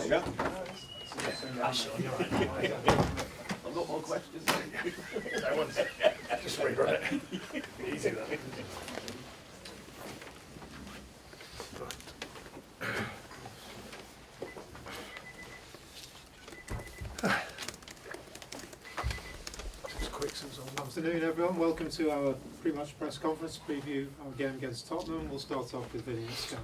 go. Sean, you're right. I've got more questions. Just rerun it. Easy though. Afternoon everyone, welcome to our pre-match press conference preview our game against Tottenham. We'll start off with Vinny and Sky.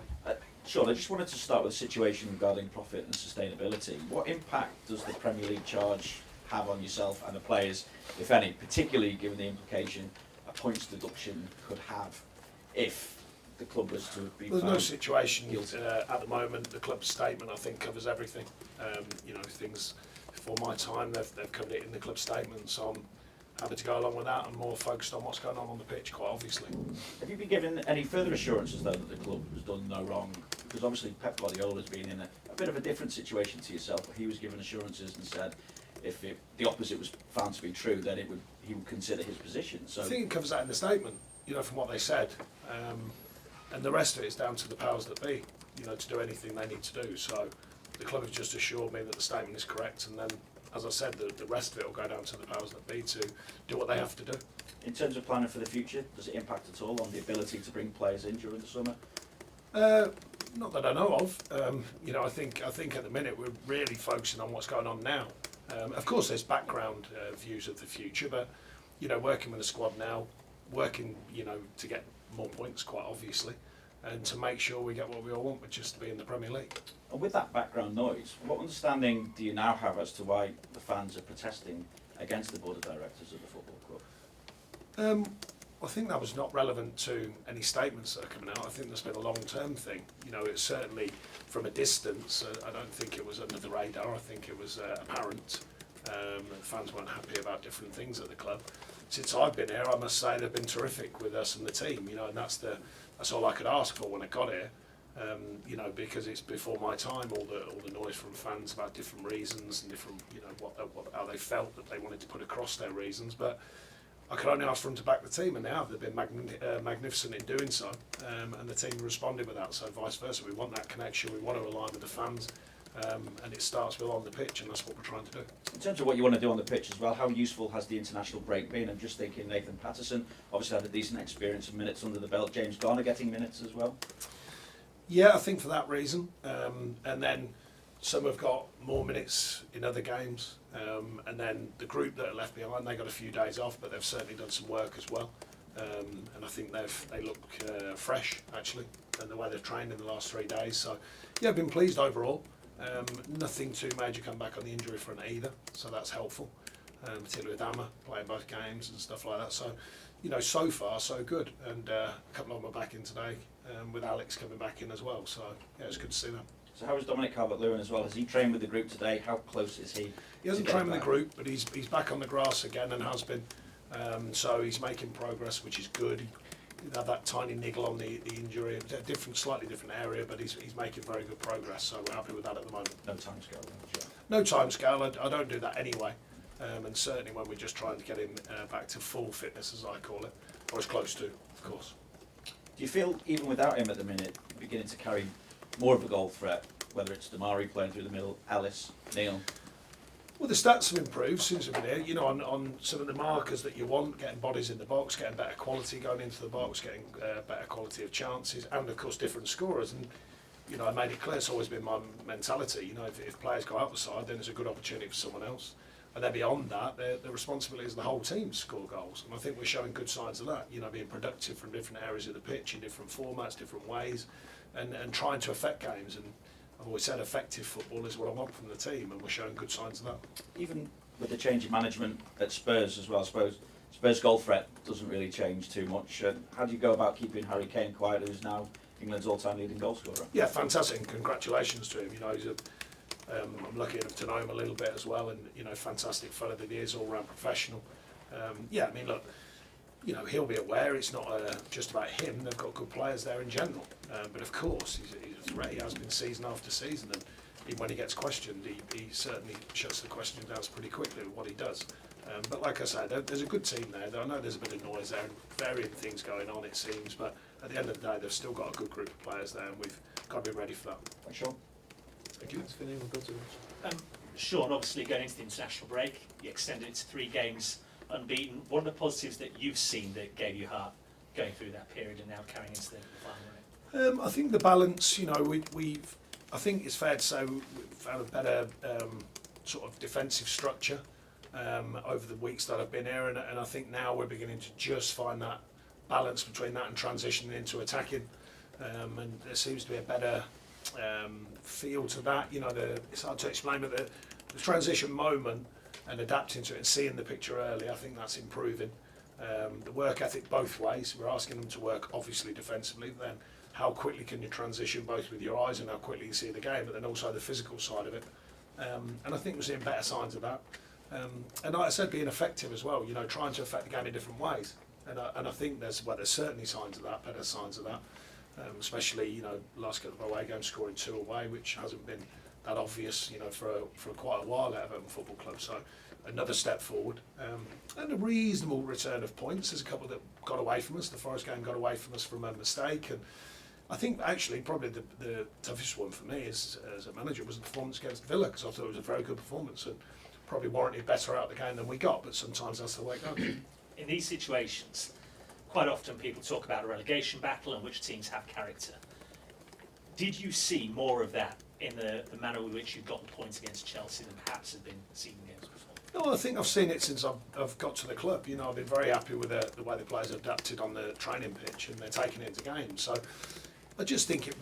Sean, I just wanted to start with the situation regarding profit and sustainability. What impact does the Premier League charge have on yourself and the players, if any, particularly given the implication a points deduction could have if the club was to be There's no situation guilty? at the moment. The club's statement, I think, covers everything. Things before my time, they've covered it in the club statement, so I'm happy to go along with that and more focused on what's going on the pitch, quite obviously. Have you been given any further assurances, though, that the club has done no wrong? Because obviously Pep Guardiola's been in a bit of a different situation to yourself, but he was given assurances and said if the opposite was found to be true, then he would consider his position. So I think it covers that in the statement, from what they said. And the rest of it is down to the powers that be, to do anything they need to do. So the club have just assured me that the statement is correct, and then, as I said, the rest of it will go down to the powers that be to do what they have to do. in terms of planning for the future, does it impact at all on the ability to bring players in during the summer? Not that I know of. I think at the minute we're really focusing on what's going on now. Of course, there's background views of the future, but working with the squad now, working to get more points, quite obviously, and to make sure we get what we all want, which is to be in the Premier League. And with that background noise, what understanding do you now have as to why the fans are protesting against the board of directors of the football club? I think that was not relevant to any statements that are coming out. I think there's been a long-term thing. It's certainly from a distance. I don't think it was under the radar. I think it was apparent. The fans weren't happy about different things at the club. Since I've been here, I must say they've been terrific with us and the team. And that's all I could ask for when I got here. Because it's before my time, all the noise from fans about different reasons and different, how they felt that they wanted to put across their reasons. But I could only ask for them to back the team, and they have. They've been magnificent in doing so, and the team responded with that. So vice versa, we want that connection. We want to align with the fans, and it starts with on the pitch, and that's what we're trying to do. In terms of what you want to do on the pitch as well, how useful has the international break been? I'm just thinking Nathan Patterson obviously had a decent experience of minutes under the belt. James Garner getting minutes as well. Yeah, I think for that reason, and then some have got more minutes in other games, and then the group that are left behind, they got a few days off, but they've certainly done some work as well, and I think they look fresh actually, and the way they've trained in the last 3 days. So yeah, I've been pleased overall. Nothing too major come back on the injury front either, so that's helpful, particularly with Amma playing both games and stuff like that. So so far so good, and a couple of them are back in today, with Alex coming back in as well. So yeah, it's good to see them. So how is Dominic Calvert-Lewin as well? Has he trained with the group today? How close is he? He hasn't trained with the group, but he's back on the grass again and has been. So he's making progress, which is good. He had that tiny niggle on the injury, slightly different area, but he's making very good progress. So we're happy with that at the moment. No time scale. Sure. No time scale. I don't do that anyway. And certainly when we're just trying to get him back to full fitness, as I call it, or as close to, of course. Do you feel, even without him at the minute, beginning to carry more of a goal threat, whether it's Damari playing through the middle, Ellis, Neil? Well, the stats have improved since we've been here, on some of the markers that you want, getting bodies in the box, getting better quality going into the box, getting better quality of chances, and of course different scorers. And I made it clear, it's always been my mentality, if players go out the side, then there's a good opportunity for someone else. And then beyond that, the responsibility is the whole team to score goals. And I think we're showing good signs of that, being productive from different areas of the pitch, in different formats, different ways, and trying to affect games. And I've always said effective football is what I want from the team, and we're showing good signs of that. Even with the change in management at Spurs as well, I suppose Spurs' goal threat doesn't really change too much. How do you go about keeping Harry Kane quiet, who's now England's all-time leading goal scorer? Yeah, fantastic, and congratulations to him. He's I'm lucky enough to know him a little bit as well, and fantastic fellow that he is, all-round professional. Look, he'll be aware it's not just about him. They've got good players there in general, but of course he's a threat. He has been season after season, and even when he gets questioned, he certainly shuts the question down pretty quickly with what he does. But like I say, there's a good team there. I know there's a bit of noise there and varying things going on, it seems, but at the end of the day, they've still got a good group of players there, and we've got to be ready for that. Thanks, Sean. Thank you. Thanks, Vinny. We'll go to Rich. Sean, obviously going into the international break, you extended it to 3 games unbeaten. What are the positives that you've seen that gave you heart going through that period and now carrying into the final? I think the balance, I think it's fair to say we've found a better sort of defensive structure over the weeks that I've been here, and I think now we're beginning to just find that balance between that and transitioning into attacking, and there seems to be a better feel to that. It's hard to explain, but the transition moment and adapting to it and seeing the picture early, I think that's improving. The work ethic both ways. We're asking them to work obviously defensively, then how quickly can you transition both with your eyes and how quickly you see the game, but then also the physical side of it. And I think we're seeing better signs of that. And like I said, being effective as well, trying to affect the game in different ways. And I think there's certainly signs of that, better signs of that. Especially, last couple of away games, scoring 2 away, which hasn't been that obvious, for quite a while at Everton Football Club. So another step forward, and a reasonable return of points. There's a couple that got away from us. The Forest game got away from us from a mistake, and I think actually probably the toughest one for me as a manager was the performance against Villa, because I thought it was a very good performance and probably warranted better out of the game than we got. But sometimes that's the way it goes. In these situations, quite often people talk about a relegation battle and which teams have character. Did you see more of that in the manner with which you've gotten points against Chelsea than perhaps had been seen in games before? No, I think I've seen it since I've got to the club. I've been very happy with the way the players have adapted on the training pitch and they're taking it into games. So I just think it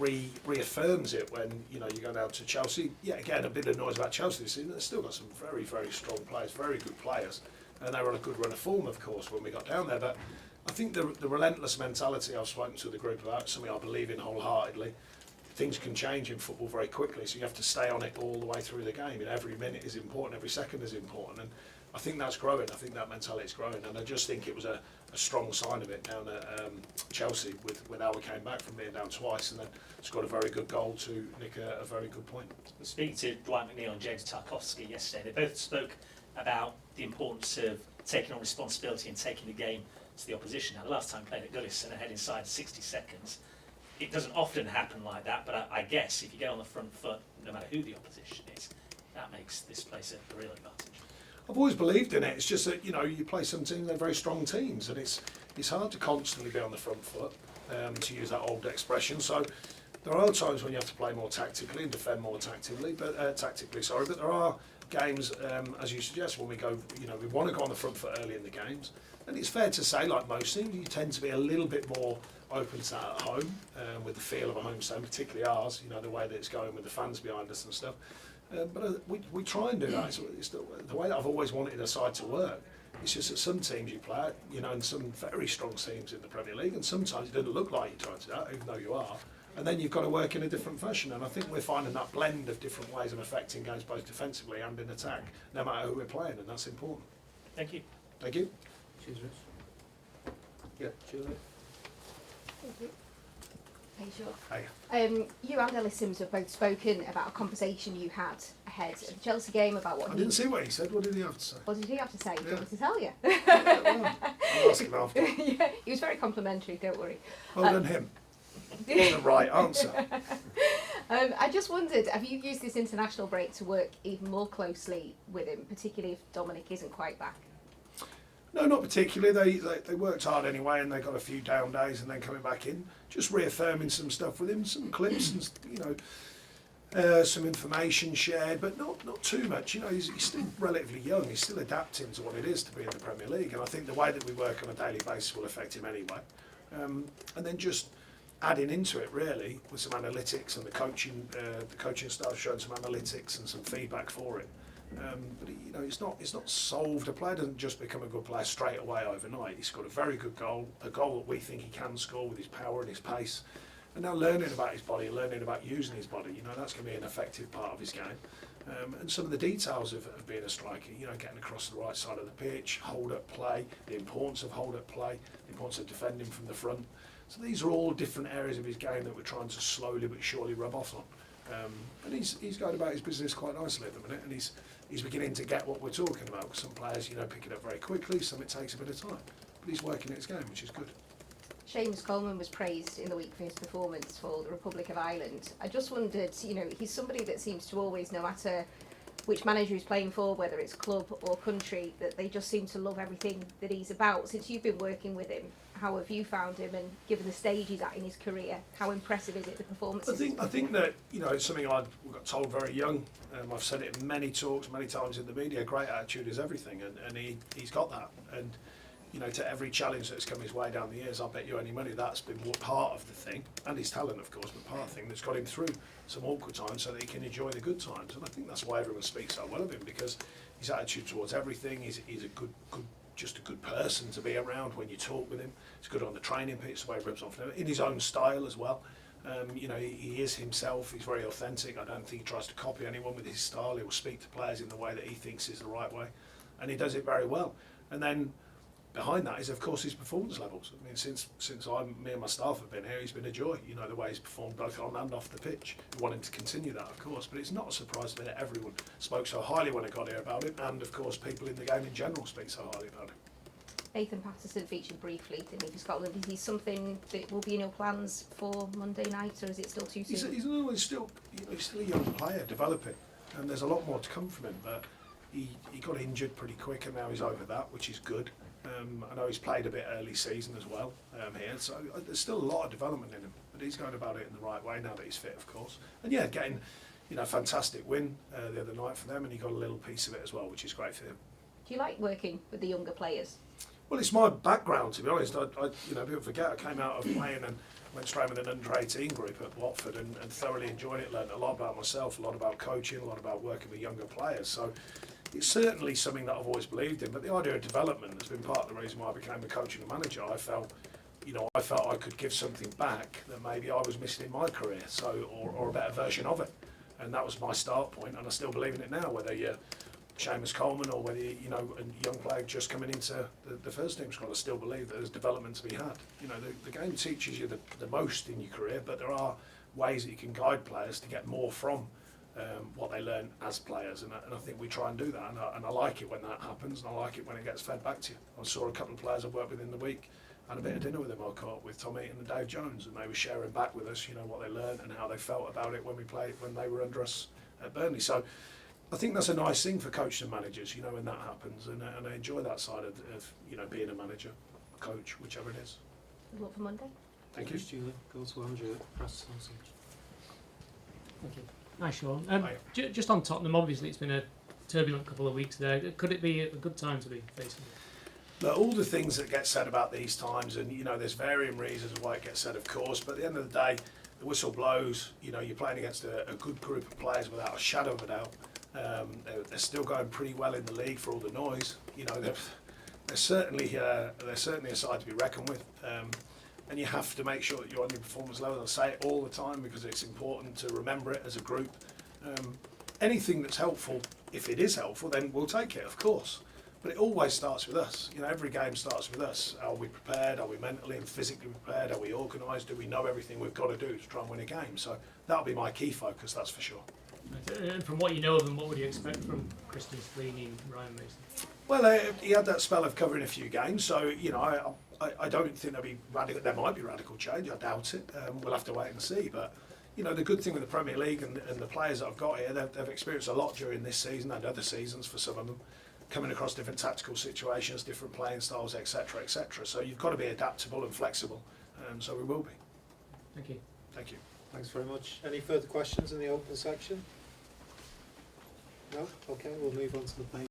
reaffirms it when you go down to Chelsea. Yeah, again, a bit of noise about Chelsea this season. They've still got some very, very strong players, very good players, and they were on a good run of form, of course, when we got down there. But I think the relentless mentality I've spoken to the group about, something I believe in wholeheartedly. Things can change in football very quickly, so you have to stay on it all the way through the game. Every minute is important, every second is important, and I think that's growing. I think that mentality is growing, and I just think it was a strong sign of it down at Chelsea with how we came back from being down twice, and then scored a very good goal to nick a very good point. Speaking to Dwight McNeil and James Tarkowski yesterday, they both spoke about the importance of taking on responsibility and taking the game to the opposition. Now, the last time played at Goodison, ahead inside 60 seconds. It doesn't often happen like that, but I guess if you get on the front foot, no matter who the opposition is, that makes this place a real advantage. I've always believed in it. It's just that you play some teams, they're very strong teams, and it's hard to constantly be on the front foot, to use that old expression. So there are times when you have to play more tactically and defend more tactically, but there are games, as you suggest, when we go, we want to go on the front foot early in the games, and it's fair to say, like most teams, you tend to be a little bit more open to that at home, with the feel of a home stand, particularly ours, the way that it's going with the fans behind us and stuff. But we try and do that. It's the way that I've always wanted a side to work. It's just that some teams you play, and some very strong teams in the Premier League, and sometimes it doesn't look like you're trying to do that, even though you are. And then you've got to work in a different fashion. And I think we're finding that blend of different ways of affecting games, both defensively and in attack, no matter who we're playing, and that's important. Thank you. Thank you. Cheers, Rich. Yeah, Julie. Thank you. Hey, sure. Hey. You and Ellis have both spoken about a conversation you had ahead of the Chelsea game about what I didn't see what he said. What did he have to say? What did he have to say? Do you Yeah. want me to tell you? Well, I'll ask him after. Yeah, he was very complimentary, don't worry. Well done him. That's the right answer. I just wondered, have you used this international break to work even more closely with him, particularly if Dominic isn't quite back? No, not particularly. They worked hard anyway, and they got a few down days, and then coming back in, just reaffirming some stuff with him, some clips, and some information shared, but not too much. He's still relatively young. He's still adapting to what it is to be in the Premier League, and I think the way that we work on a daily basis will affect him anyway. And then just adding into it really with some analytics, and the coaching staff showing some analytics and some feedback for it. But it's not solved. A player doesn't just become a good player straight away overnight. He's got a very good goal, a goal that we think he can score with his power and his pace. And now learning about his body, learning about using his body, that's going to be an effective part of his game. And some of the details of being a striker, getting across the right side of the pitch, hold-up play, the importance of hold-up play, the importance of defending from the front. So these are all different areas of his game that we're trying to slowly but surely rub off on. And he's going about his business quite nicely at the minute, and he's beginning to get what we're talking about. Some players, pick it up very quickly, some it takes a bit of time. But he's working at his game, which is good. Seamus Coleman was praised in the week for his performance for the Republic of Ireland. I just wondered, you know, he's somebody that seems to always, no matter which manager he's playing for, whether it's club or country, that they just seem to love everything that he's about. Since you've been working with him, how have you found him, and given the stage he's at in his career, how impressive is it, the performances? I think that, you know, it's something I got told very young. I've said it in many talks, many times in the media. Great attitude is everything, and he's got that. And you know, to every challenge that's come his way down the years, I bet you any money that's been part of the thing, and his talent, of course, but part of the thing that's got him through some awkward times so that he can enjoy the good times. And I think that's why everyone speaks so well of him, because his attitude towards everything, he's a good, just a good person to be around when you talk with him. He's good on the training pitch, the way he rubs off in his own style as well. You know, he is himself. He's very authentic. I don't think he tries to copy anyone with his style. He will speak to players in the way that he thinks is the right way, and he does it very well. And then behind that is, of course, his performance levels. I mean, since me and my staff have been here, he's been a joy. You know, the way he's performed both on and off the pitch. We want him to continue that, of course, but it's not a surprise that everyone spoke so highly when I got here about him, and of course, people in the game in general speak so highly about him. Nathan Patterson featured briefly, didn't he, for Scotland? Is he something that will be in your plans for Monday night, or is it still too soon? He's still a young player developing, and there's a lot more to come from him. But he got injured pretty quick, and now he's over that, which is good. I know he's played a bit early season as well here, so there's still a lot of development in him. But he's going about it in the right way now that he's fit, of course. And yeah, getting fantastic win the other night for them, and he got a little piece of it as well, which is great for him. Do you like working with the younger players? Well, it's my background, to be honest. People forget I came out of playing and went straight with an under-18 group at Watford and thoroughly enjoyed it, learned a lot about myself, a lot about coaching, a lot about working with younger players. So it's certainly something that I've always believed in, but the idea of development has been part of the reason why I became a coach and a manager. I felt I could give something back that maybe I was missing in my career, or a better version of it. And that was my start point, and I still believe in it now, whether you're Seamus Coleman or whether a young player just coming into the first team squad. I still believe that there's development to be had. You know, the game teaches you the most in your career, but there are ways that you can guide players to get more from what they learn as players, and I think we try and do that, and I like it when that happens, and I like it when it gets fed back to you. I saw a couple of players I've worked with in the week, had a bit of dinner with them. I caught up with Tommy and Dave Jones, and they were sharing back with us, what they learned and how they felt about it when they were under us at Burnley. So I think that's a nice thing for coaches and managers, when that happens, and I enjoy that side of being a manager, coach, whichever it is. Good luck for Monday. Thank you. Julie, go to Andrew at Press Sausage. Thank you. Hi, Sean. Hi. Just on Tottenham, obviously it's been a turbulent couple of weeks there. Could it be a good time to be facing it? Look, all the things that get said about these times, and there's varying reasons why it gets said, of course, but at the end of the day, the whistle blows. You're playing against a good group of players without a shadow of a doubt. They're still going pretty well in the league for all the noise. They're certainly a side to be reckoned with. And you have to make sure that you're on your performance level. I say it all the time because it's important to remember it as a group. Anything that's helpful, if it is helpful, then we'll take it, of course. But it always starts with us. Every game starts with us. Are we prepared? Are we mentally and physically prepared? Are we organised? Do we know everything we've got to do to try and win a game? So that'll be my key focus, that's for sure. And from what you know of them, what would you expect from Cristian, Stellini and Ryan Mason? Well, he had that spell of covering a few games, so I don't think there'll be radical. There might be radical change. I doubt it. We'll have to wait and see. But the good thing with the Premier League and the players that I've got here, they've experienced a lot during this season and other seasons for some of them, coming across different tactical situations, different playing styles, etc., etc. So you've got to be adaptable and flexible. So we will be. Thank you. Thank you. Thanks very much. Any further questions in the open section? No? Okay, we'll move on to the page.